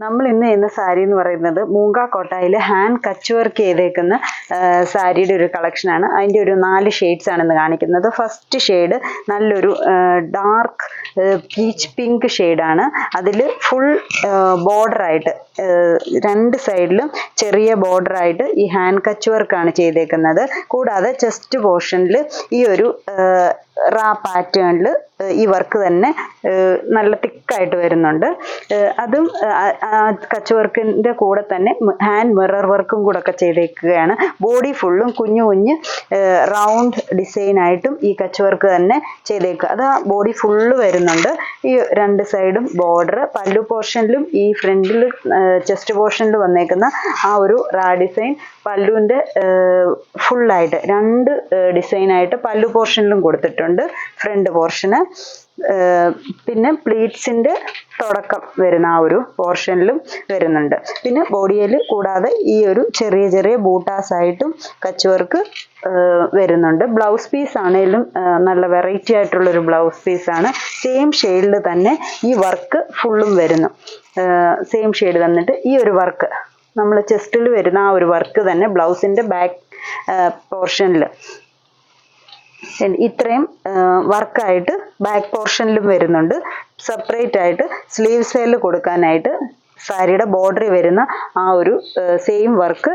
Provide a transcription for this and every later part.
നമ്മൾ ഇന്ന് ചെയ്യുന്ന സാരി എന്ന് പറയുന്നത് മൂങ്ക കോട്ടായിൽ ഹാൻഡ് കച്ച് വർക്ക് ചെയ്തേക്കുന്ന സാരിയുടെ ഒരു കളക്ഷനാണ്. അതിൻ്റെ ഒരു 4 ഷെയ്ഡ്സ് ആണ് ഇന്ന് കാണിക്കുന്നത്. ഫസ്റ്റ് ഷെയ്ഡ് നല്ലൊരു ഡാർക്ക് പീച്ച് പിങ്ക് ഷെയ്ഡാണ്. അതിൽ ഫുൾ ബോർഡറായിട്ട് 2 സൈഡിലും ചെറിയ ബോർഡറായിട്ട് ഈ ഹാൻഡ് കച്ച് വർക്കാണ് ചെയ്തേക്കുന്നത്. കൂടാതെ ചെസ്റ്റ് പോർഷനിൽ ഈ ഒരു റാ പാറ്റേണിൽ ഈ വർക്ക് തന്നെ നല്ല തിക്കായിട്ട് വരുന്നുണ്ട്. അതും കച്ച് വർക്കിൻ്റെ കൂടെ തന്നെ ഹാൻഡ് മിറർ വർക്കും കൂടെ ഒക്കെ ചെയ്തേക്കുകയാണ്. ബോഡി ഫുള്ളും കുഞ്ഞു കുഞ്ഞ് റൗണ്ട് ഡിസൈനായിട്ടും ഈ കച്ച് വർക്ക് തന്നെ ചെയ്തേക്കുക. അത് ആ ബോഡി ഫുള്ള് വരുന്നുണ്ട്. ഈ 2 സൈഡും ബോർഡർ, പല്ലു പോർഷനിലും ഈ ഫ്രണ്ടിൽ ചെസ്റ്റ് പോർഷനിൽ വന്നേക്കുന്ന ആ ഒരു റാ ഡിസൈൻ പല്ലുവിൻ്റെ ഫുള്ളായിട്ട് 2 ഡിസൈനായിട്ട് പല്ലു പോർഷനിലും കൊടുത്തിട്ടുണ്ട്. ഫ്രണ്ട് പോർഷന് പിന്നെ പ്ലീറ്റ്സിൻ്റെ തുടക്കം വരുന്ന ആ ഒരു പോർഷനിലും വരുന്നുണ്ട്. പിന്നെ ബോഡിയിൽ കൂടാതെ ഈ ഒരു ചെറിയ ചെറിയ ബൂട്ടാസ് ആയിട്ടും കച്ച് വർക്ക് വരുന്നുണ്ട്. ബ്ലൗസ് പീസ് ആണെങ്കിലും നല്ല വെറൈറ്റി ആയിട്ടുള്ളൊരു ബ്ലൗസ് പീസാണ്. സെയിം ഷെയ്ഡിൽ തന്നെ ഈ വർക്ക് ഫുള്ളും വരുന്നു. സെയിം ഷെയ്ഡ് തന്നിട്ട് ഈ ഒരു വർക്ക് നമ്മൾ ചെസ്റ്റിൽ വരുന്ന ആ ഒരു വർക്ക് തന്നെ ബ്ലൗസിൻ്റെ ബാക്ക് പോർഷനിൽ ഇത്രയും വർക്കായിട്ട് ബാക്ക് പോർഷനിലും വരുന്നുണ്ട്. സെപ്പറേറ്റ് ആയിട്ട് സ്ലീവ്സിൽ കൊടുക്കാനായിട്ട് സാരിയുടെ ബോർഡറിൽ വരുന്ന ആ ഒരു സെയിം വർക്ക്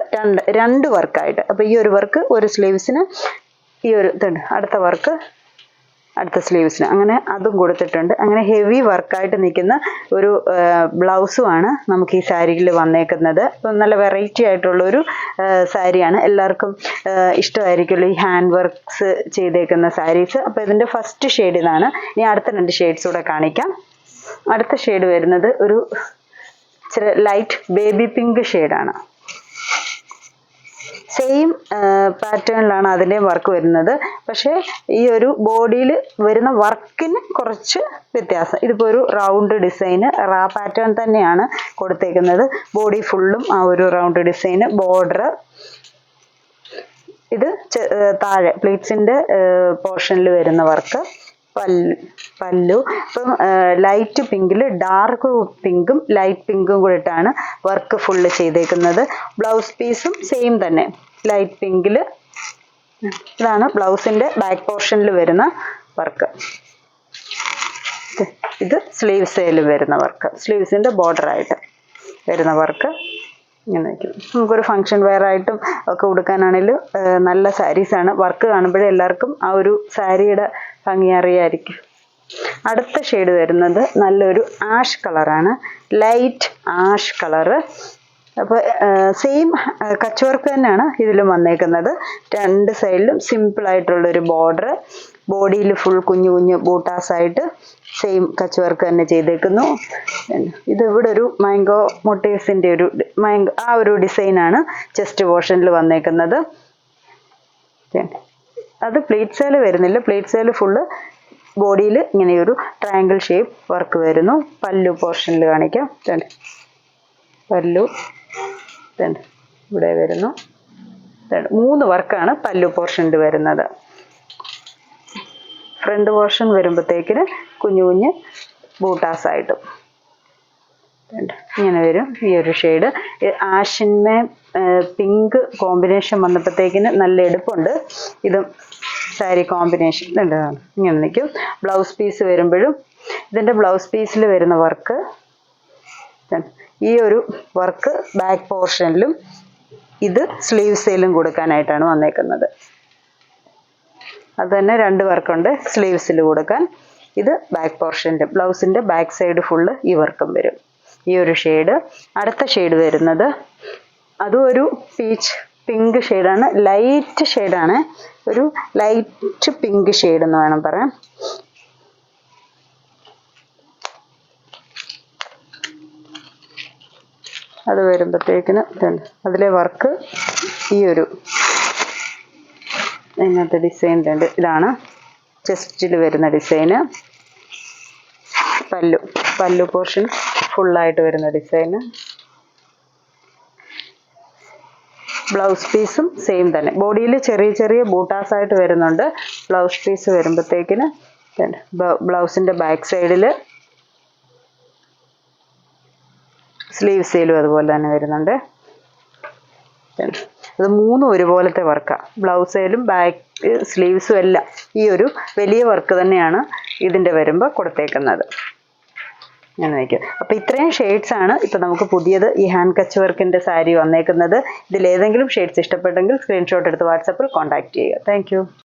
രണ്ട് വർക്കായിട്ട്. അപ്പോൾ ഈ ഒരു വർക്ക് ഒരു സ്ലീവ്സിന്, ഈ ഒരു അടുത്ത വർക്ക് അടുത്ത സ്ലീവ്സിന്, അങ്ങനെ അതും കൊടുത്തിട്ടുണ്ട്. അങ്ങനെ ഹെവി വർക്കായിട്ട് നിൽക്കുന്ന ഒരു ബ്ലൗസുമാണ് നമുക്ക് ഈ സാരിയിൽ വന്നേക്കുന്നത്. അപ്പം നല്ല വെറൈറ്റി ആയിട്ടുള്ളൊരു സാരിയാണ്. എല്ലാവർക്കും ഇഷ്ടമായിരിക്കുമല്ലോ ഈ ഹാൻഡ് വർക്ക്സ് ചെയ്തേക്കുന്ന സാരീസ്. അപ്പോൾ ഇതിൻ്റെ ഫസ്റ്റ് ഷെയ്ഡ് ഇതാണ്. ഇനി അടുത്ത 2 ഷെയ്ഡ്സ് കൂടെ കാണിക്കാം. അടുത്ത ഷെയ്ഡ് വരുന്നത് ഒരു ഇച്ചിരി ലൈറ്റ് ബേബി പിങ്ക് ഷെയ്ഡാണ്. സെയിം പാറ്റേണിലാണ് അതിൻ്റെ വർക്ക് വരുന്നത്. പക്ഷേ ഈ ഒരു ബോഡിയിൽ വരുന്ന വർക്കിന് കുറച്ച് വ്യത്യാസം. ഇതിപ്പോൾ ഒരു റൗണ്ട് ഡിസൈന് റാ പാറ്റേൺ തന്നെയാണ് കൊടുത്തേക്കുന്നത്. ബോഡി ഫുള്ളും ആ ഒരു റൗണ്ട് ഡിസൈന്, ബോർഡർ, ഇത് താഴെ പ്ലീറ്റ്സിൻ്റെ പോർഷനിൽ വരുന്ന വർക്ക്, പല്ലു. ഇപ്പം ലൈറ്റ് പിങ്കിൽ ഡാർക്ക് പിങ്കും ലൈറ്റ് പിങ്കും കൂടിയിട്ടാണ് വർക്ക് ഫുള്ള് ചെയ്തേക്കുന്നത്. ബ്ലൗസ് പീസും സെയിം തന്നെ ലൈറ്റ് പിങ്കിൽ. ഇതാണ് ബ്ലൗസിൻ്റെ ബാക്ക് പോർഷനിൽ വരുന്ന വർക്ക്. ഇത് സ്ലീവ്സിൽ വരുന്ന വർക്ക്, സ്ലീവ്സിൻ്റെ ബോർഡറായിട്ട് വരുന്ന വർക്ക്. ഇങ്ങനെ വയ്ക്കും. നമുക്കൊരു ഫങ്ഷൻ വെയർ ആയിട്ടും ഒക്കെ കൊടുക്കാനാണെങ്കിലും നല്ല സാരീസാണ്. വർക്ക് കാണുമ്പോഴേ എല്ലാവർക്കും ആ ഒരു സാരിയുടെ ഭംഗി അറിയായിരിക്കും. അടുത്ത ഷെയ്ഡ് വരുന്നത് നല്ലൊരു ആഷ് കളറാണ്, ലൈറ്റ് ആഷ് കളറ്. അപ്പോൾ സെയിം കച്ച് വർക്ക് തന്നെയാണ് ഇതിലും വന്നേക്കുന്നത്. 2 സൈഡിലും സിമ്പിളായിട്ടുള്ളൊരു ബോർഡർ, ബോഡിയിൽ ഫുൾ കുഞ്ഞു കുഞ്ഞു ബൂട്ടാസായിട്ട് സെയിം കച്ച് വർക്ക് തന്നെ ചെയ്തേക്കുന്നു. ഇത് ഇവിടെ ഒരു മാംഗോ മോട്ടീവ്സിൻ്റെ ഒരു ആ ഒരു ഡിസൈനാണ് ചെസ്റ്റ് പോർഷനിൽ വന്നേക്കുന്നത്. അത് പ്ലീറ്റ്സിൽ വരുന്നില്ല. പ്ലീറ്റ്സിൽ ഫുള്ള് ബോഡിയിൽ ഇങ്ങനെയൊരു ട്രയാങ്കിൾ ഷേപ്പ് വർക്ക് വരുന്നു. പല്ലു പോർഷനിൽ കാണിക്കാം. പല്ലു ഇവിടെ വരുന്നു. 3 വർക്കാണ് പല്ലു പോർഷനിൽ വരുന്നത്. ഫ്രണ്ട് പോർഷൻ വരുമ്പോഴത്തേക്കിന് കുഞ്ഞു കുഞ്ഞ് ബൂട്ടാസായിട്ടും ഇങ്ങനെ വരും. ഈ ഒരു ഷെയ്ഡ് ആഷിന്മേ പിങ്ക് കോമ്പിനേഷൻ വന്നപ്പോഴത്തേക്കിന് നല്ല എടുപ്പുണ്ട്. ഇതും സാരി കോമ്പിനേഷൻ ഇങ്ങനെ നിൽക്കും. ബ്ലൗസ് പീസ് വരുമ്പോഴും ഇതിൻ്റെ ബ്ലൗസ് പീസിൽ വരുന്ന വർക്ക്, ഈ ഒരു വർക്ക് ബാക്ക് പോർഷനിലും ഇത് സ്ലീവ്സിലും കൊടുക്കാനായിട്ടാണ് വന്നേക്കുന്നത്. അത് തന്നെ 2 വർക്കുണ്ട് സ്ലീവ്സിൽ കൊടുക്കാൻ. ഇത് ബാക്ക് പോർഷൻ്റെ ബ്ലൗസിൻ്റെ ബാക്ക് സൈഡ് ഫുള്ള് ഈ വർക്കും വരും. ഈ ഒരു ഷെയ്ഡ്. അടുത്ത ഷെയ്ഡ് വരുന്നത് അതും ഒരു പീച്ച് പിങ്ക് ഷെയ്ഡാണ്, ലൈറ്റ് ഷെയ്ഡാണ്, ഒരു ലൈറ്റ് പിങ്ക് ഷെയ്ഡ് എന്ന് വേണം പറയാൻ. അത് വരുമ്പോഴത്തേക്കിന് അതിലെ വർക്ക് ഈ ഒരു ഇങ്ങനത്തെ ഡിസൈൻ ഉണ്ട്. ഇതാണ് ചെസ്റ്റിൽ വരുന്ന ഡിസൈന്. പല്ലു പോർഷൻ ഫുള്ളായിട്ട് വരുന്ന ഡിസൈന്. ബ്ലൗസ് പീസും സെയിം തന്നെ. ബോഡിയിൽ ചെറിയ ചെറിയ ബൂട്ടാസായിട്ട് വരുന്നുണ്ട്. ബ്ലൗസ് പീസ് വരുമ്പോഴത്തേക്കിന് ബ്ലൗസിൻ്റെ ബാക്ക് സൈഡിൽ സ്ലീവ്സിലും അതുപോലെ തന്നെ വരുന്നുണ്ട്. അത് മൂന്നും ഒരുപോലത്തെ വർക്കാണ്. ബ്ലൗസേലും ബാക്ക് സ്ലീവ്സും എല്ലാം ഈ ഒരു വലിയ വർക്ക് തന്നെയാണ് ഇതിൻ്റെ വരുമ്പോൾ കൊടുത്തേക്കുന്നത്. ഞാൻ വയ്ക്കും. അപ്പോൾ ഇത്രയും ഷെയ്ഡ്സ് ആണ് ഇപ്പോൾ നമുക്ക് പുതിയത് ഈ ഹാൻഡ് കച്ച് വർക്കിൻ്റെ സാരി വന്നേക്കുന്നത്. ഇതിലേതെങ്കിലും ഷെയ്ഡ്സ് ഇഷ്ടപ്പെട്ടെങ്കിൽ സ്ക്രീൻഷോട്ട് എടുത്ത് വാട്സപ്പിൽ കോൺടാക്റ്റ് ചെയ്യുക. താങ്ക്